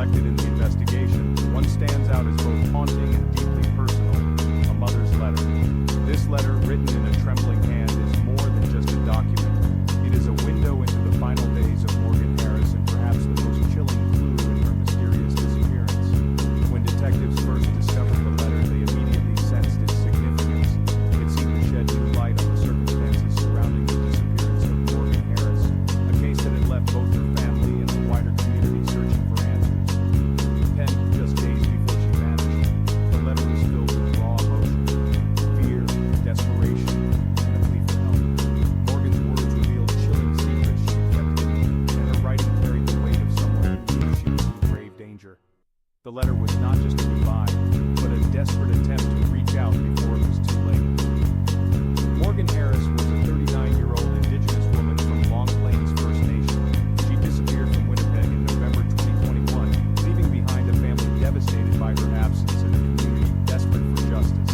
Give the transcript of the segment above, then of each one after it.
collected in the investigation, one stands out as both haunting and deeply personal: a mother's letter. This letter, written in a trembling hand, is more than just a document. It is a window into the final days of Morgan Harris and perhaps the most chilling clue in her mysterious disappearance. When detectives first discovered the letter, they immediately sensed its significance. It seemed to shed new light on the circumstances surrounding the disappearance of Morgan Harris, a case that had left both her family and the wider community searching for answers. Penned just days before she vanished, the letter was filled with raw emotion: fear, desperation, and a plea for help. Morgan's words revealed chilling secrets she had kept hidden, and her writing carried the weight of someone who knew she was in grave danger. The letter was not just a goodbye, but a desperate attempt to reach out before it was too late. Morgan Harris was a 39-year-old Indigenous woman from Long Plains First Nation. She disappeared from Winnipeg in November 2021, leaving behind a family devastated by her absence and a community desperate for justice.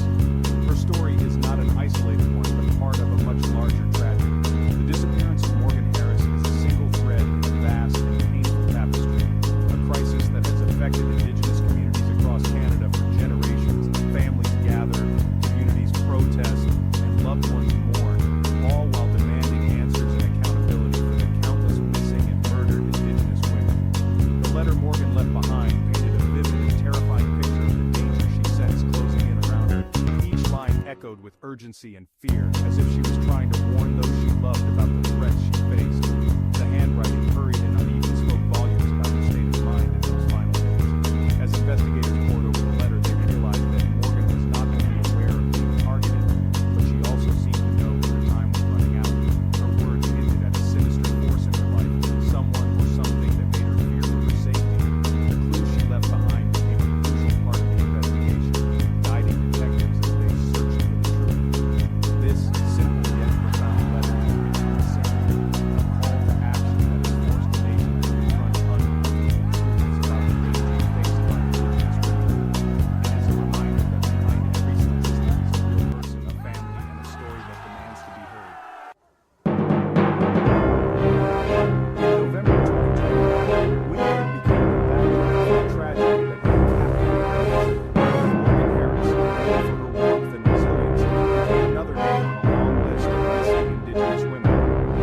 Her story is not an isolated one, but part of a much larger tragedy. The disappearance of Morgan Harris is a single thread in a vast and painful tapestry, a crisis that has affected Indigenous communities across Canada for generations. Families gather, communities protest, and loved ones mourn, all while demanding answers and accountability for the countless missing and murdered Indigenous women. The letter Morgan left behind painted a vivid and terrifying picture of the danger she sensed closing in around her. Each line echoed with urgency and fear, as if she was trying to warn those she loved about the threats she faced. The handwriting, hurried and uneven, spoke volumes about her state of mind in those final days. As investigators pored over the letter, they realized that Morgan was not only aware of being targeted, but she also seemed to know that her time was running out. Her words hinted at a sinister force in her life, someone or something that made her fear for her safety. The clues she left behind became a crucial part of the investigation, guiding detectives as they searched for the truth. This simple yet profound letter is a symbol, a call to action that has forced the nation to confront unbelievable truths about the danger faced by Indigenous women. It is a reminder that behind every statistic is a real person, a family, and a story that demands to be heard. In November 2021, Winnipeg became the backdrop for a tragedy that captivated Morgan Harris, known for her warmth and resilience, became another name on a long list of missing Indigenous women.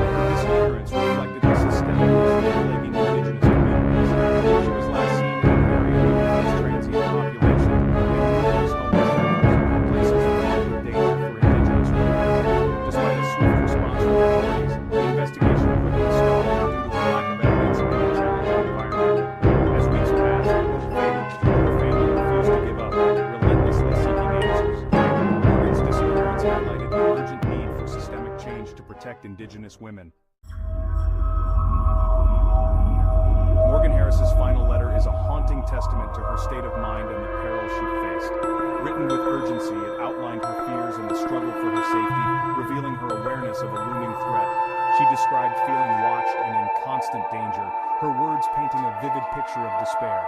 Her disappearance reflected the systemic issue plaguing Indigenous communities. She was last seen in an area with a large transient population, including homeless shelters, places fraught with danger for Indigenous women. Despite a swift response from authorities, the investigation quickly stalled due to a lack of evidence and a challenging environment. As weeks passed, hope faded, her family refused to give up, relentlessly seeking answers. Morgan's disappearance highlighted the urgent need for systemic change to protect Indigenous women. Morgan Harris's final letter is a haunting testament to her state of mind and the peril she faced. Written with urgency, it outlined her fears and the struggle for her safety, revealing her awareness of a looming threat. She described feeling watched and in constant danger, her words painting a vivid picture of despair.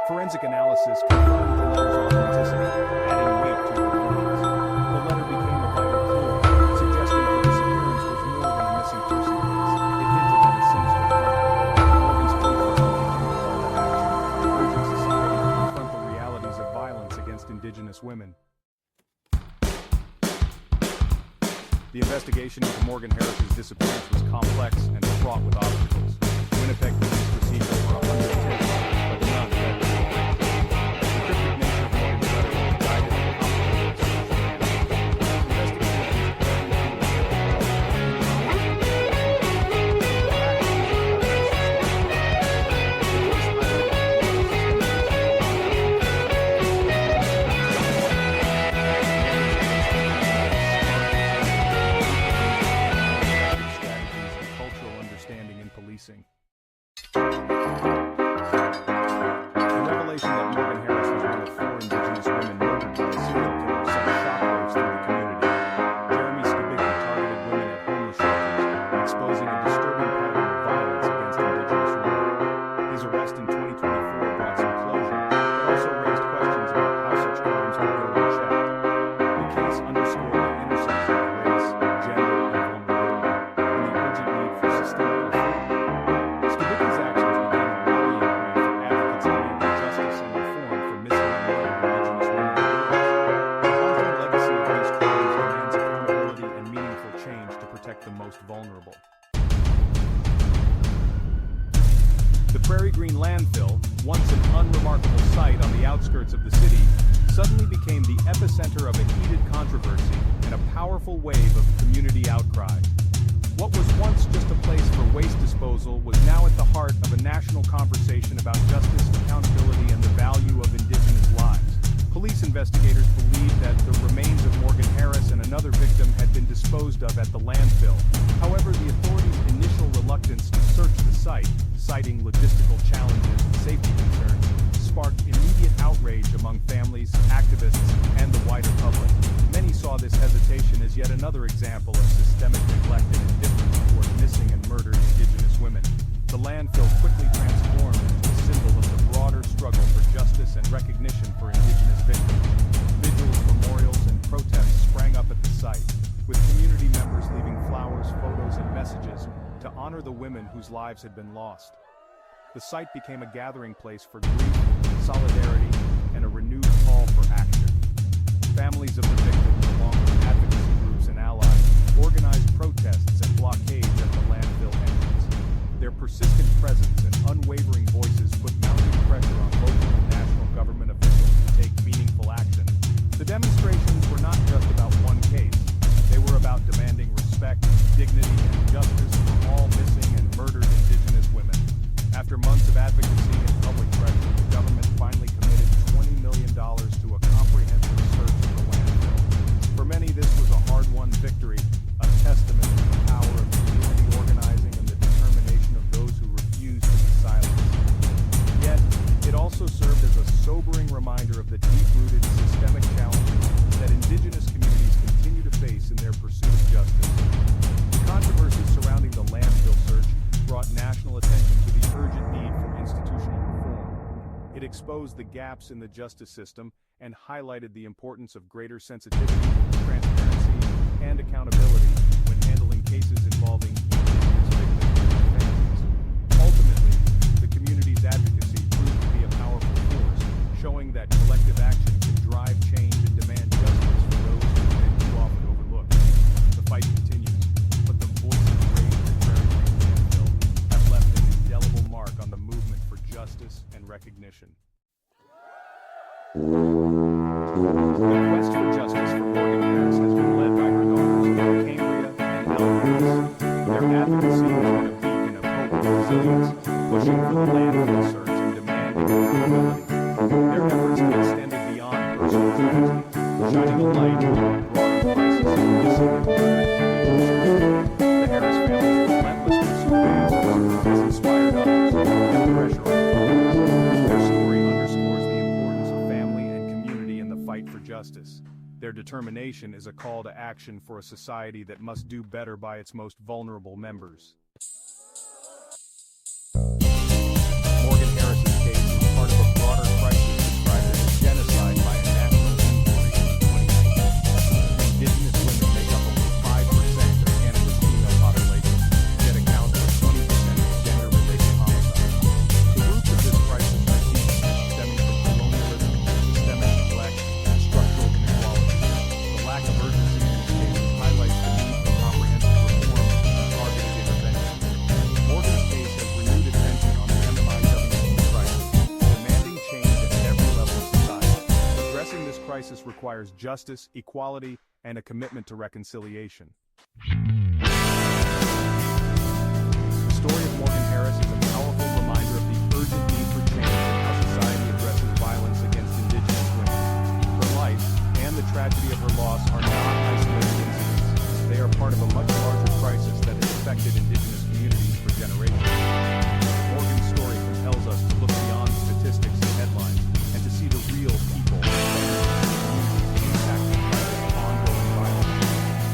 Forensic analysis confirmed the letter's authenticity, adding weight to her warnings. The letter became a vital clue, suggesting her disappearance was more than a missing person case. It hinted at a sinister threat. Morgan's plea for help became a call to action, urging society to confront the realities of violence against Indigenous women. The investigation into Morgan Harris's disappearance was complex and fraught with obstacles. Winnipeg police received over 100 tips, but none led to a breakthrough. The cryptic nature of Morgan's letter guided and complicated the search for answers. Investigations strategies and cultural understanding in policing. The revelation that Morgan Harris was one of 4 Indigenous women murdered by a serial killer sent shockwaves through the community. Jeremy Skibicki targeted women at homeless shelters, exposing a disturbing pattern of violence against Indigenous women. His arrest in 2024 brought some closure, but also raised questions about how such crimes could go unchecked. The case underscored the intersection of race, gender, and vulnerability, and the urgent need for systemic reform. The Prairie Green landfill, once an unremarkable site on the outskirts of the city, suddenly became the epicenter of a heated controversy and a powerful wave of community outcry. What was once just a place for waste disposal was now at the heart of a national conversation about justice, accountability, and the value of indigenous lives. Police investigators believe that the remains of Morgan Harris and another victim had been disposed of at the landfill. However, the authorities' initial reluctance to search the site, citing logistical challenges and safety concerns, sparked immediate outrage among families, activists, and the wider public. Many saw this hesitation as yet another example of systemic neglect and indifference toward missing and murdered Indigenous women. The landfill quickly transformed into a symbol of the broader struggle for justice and recognition for Indigenous victims. Vigils, memorials, and protests sprang up at the site, with community members leaving flowers, photos, and messages to honor the women whose lives had been lost. The site became a gathering place for grief, solidarity, and a renewed call for action. Families of the victims, along with advocacy groups and allies, organized protests and blockades at the landfill entrance. Their persistent presence and unwavering voices put mounting pressure on local and national government officials to take meaningful action. The demonstrations were not just about one case. They were about demanding respect, dignity, and justice for all missing and murdered Indigenous women. After months of advocacy and public pressure, the government finally committed $20 million to a comprehensive search of the landfill. For many, this was a hard-won victory, a testament to the power of community organizing and the determination of those who refused to be silenced. Yet, it also served as a sobering reminder of the deep-rooted systemic challenges that Indigenous communities continue to face in their pursuit of justice. The controversy surrounding the landfill search brought national attention to the urgent need for institutional reform. It exposed the gaps in the justice system and highlighted the importance of greater sensitivity, transparency, and accountability when handling cases involving Indigenous victims and their families. Ultimately, the community's advocacy proved to be a powerful force, showing that collective action can drive change and demand justice for those who have been too often overlooked. The fight continues, but the voices raised at Prairie Green landfill have left an indelible mark on the movement for justice and recognition. The quest for justice for Morgan Harris has been led by her daughters, Cambria and Elvis. Their advocacy has been a beacon of hope and resilience, pushing for the landfill search and demanding accountability. Their efforts have extended beyond personal tragedy, shining a light on a broader crisis of missing and murdered Indigenous women. The Harris family's relentless pursuit of answers has inspired others and pressure on authorities. Their story underscores the importance of family and community in the fight for justice. Their determination is a call to action for a society that must do better by its most vulnerable members. Morgan Harris's case is part of a broader crisis described as a genocide by a national inquiry in 2019. Indigenous women make up only 5% of Canada's female population, yet account for 20% of gender-related homicides. The roots of this crisis are deep, stemming from colonialism, systemic neglect, and structural inequality. The lack of urgency in these cases highlights the need for comprehensive reform and targeted intervention. Morgan's case has renewed attention on the MMIWC crisis, demanding change at every level of society. Addressing this crisis requires justice, equality, and a commitment to reconciliation. The story of Morgan Harris is a powerful reminder of the urgent need for change in how society addresses violence against Indigenous women. Her life and the tragedy of her loss are not isolated incidents. They are part of a much larger crisis that has affected Indigenous communities for generations. Morgan's story compels us to look beyond statistics and headlines and to see the real people and communities impacted by this ongoing violence.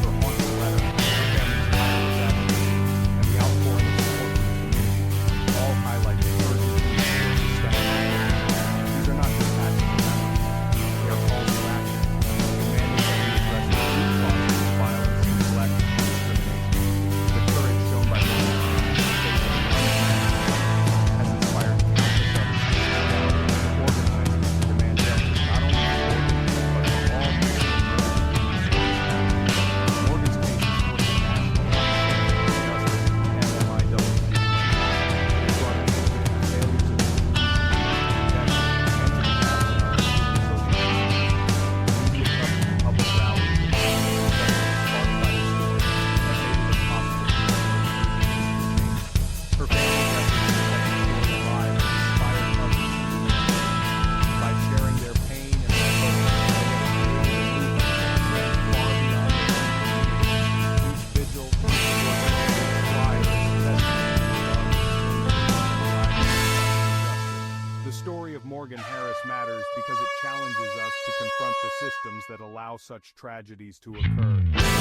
Her haunting letter, her family's tireless advocacy, and the outpouring of support from the community all highlight the urgent need for systemic reform. These are not just acts of remembrance, they are calls to action, demanding that we address the root causes of violence, neglect, and discrimination. The courage shown by Morgan to face an Morgan Harris matters because it challenges us to confront the systems that allow such tragedies to occur.